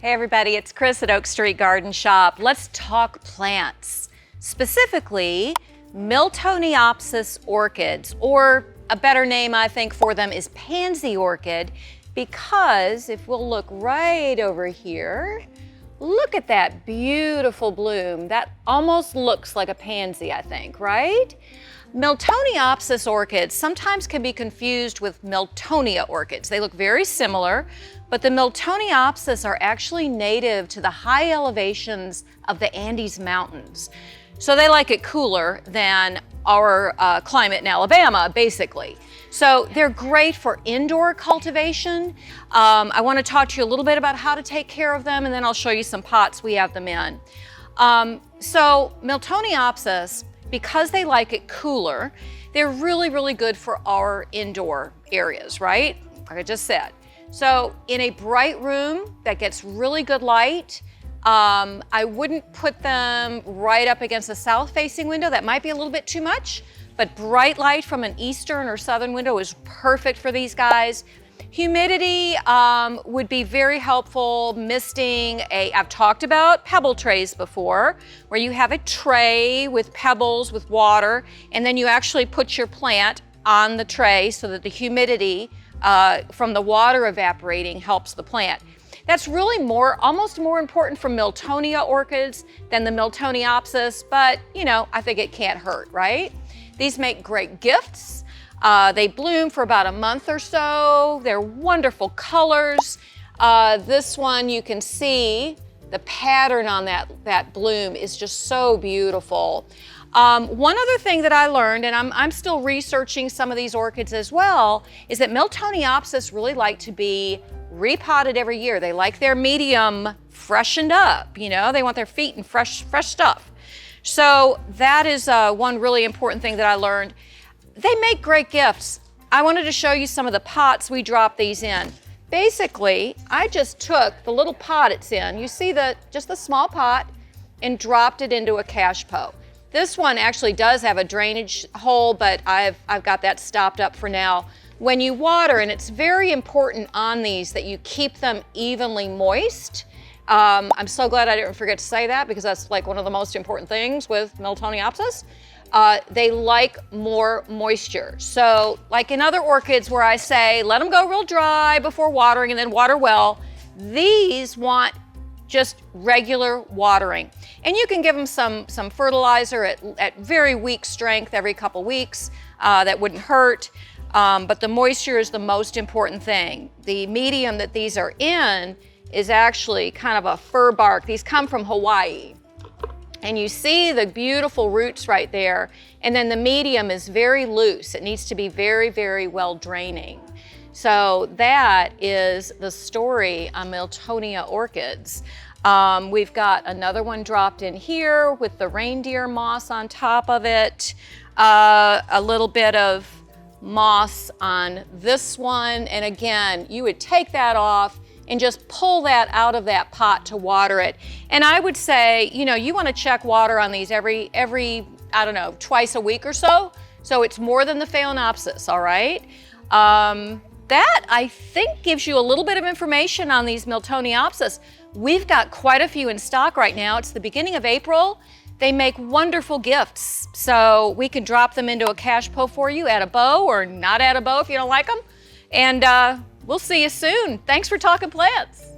Hey everybody, it's Chris at Oak Street Garden Shop. Let's talk plants, specifically Miltoniopsis orchids, or a better name I think for them is pansy orchid, because if we'll look right over here, look at that beautiful bloom. That almost looks like a pansy, I think, right? Miltoniopsis orchids sometimes can be confused with Miltonia orchids. They look very similar, but the Miltoniopsis are actually native to the high elevations of the Andes Mountains. So they like it cooler than our climate in Alabama, basically. So they're great for indoor cultivation. I want to talk to you a little bit about how to take care of them, and then I'll show you some pots we have them in. So Miltoniopsis, because they like it cooler, they're really, really good for our indoor areas, right? Like I just said. So in a bright room that gets really good light, I wouldn't put them right up against a south-facing window. That might be a little bit too much, but bright light from an eastern or southern window is perfect for these guys. Humidity would be very helpful. Misting, I've talked about pebble trays before, where you have a tray with pebbles with water, and then you actually put your plant on the tray so that the humidity from the water evaporating helps the plant. That's really almost more important for Miltonia orchids than the Miltoniopsis, but you know, I think it can't hurt, right? These make great gifts. They bloom for about a month or so. They're wonderful colors. This one, you can see the pattern on that bloom is just so beautiful. One other thing that I learned, and I'm still researching some of these orchids as well, is that Miltoniopsis really like to be repotted every year. They like their medium freshened up, you know, they want their feet in fresh stuff. So that is one really important thing that I learned. They make great gifts. I wanted to show you some of the pots we drop these in. Basically, I just took the little pot it's in, you see just the small pot, and dropped it into a cashpo. This one actually does have a drainage hole, but I've got that stopped up for now. When you water, and it's very important on these that you keep them evenly moist. I'm so glad I didn't forget to say that, because that's like one of the most important things with Miltoniopsis. They like more moisture. So like in other orchids where I say, let them go real dry before watering and then water well, these want just regular watering. And you can give them some fertilizer at very weak strength every couple weeks. That wouldn't hurt. But the moisture is the most important thing. The medium that these are in is actually kind of a fir bark. These come from Hawaii. And you see the beautiful roots right there. And then the medium is very loose. It needs to be very, very well draining. So that is the story on Miltonia orchids. We've got another one dropped in here with the reindeer moss on top of it. A little bit of moss on this one. And again, you would take that off and just pull that out of that pot to water it. And I would say, you know, you want to check water on these every, I don't know, twice a week or so. So it's more than the Phalaenopsis, all right? That, I think, gives you a little bit of information on these Miltoniopsis. We've got quite a few in stock right now. It's the beginning of April. They make wonderful gifts. So we can drop them into a cashpo for you, add a bow or not add a bow if you don't like them. And we'll see you soon. Thanks for talking plants.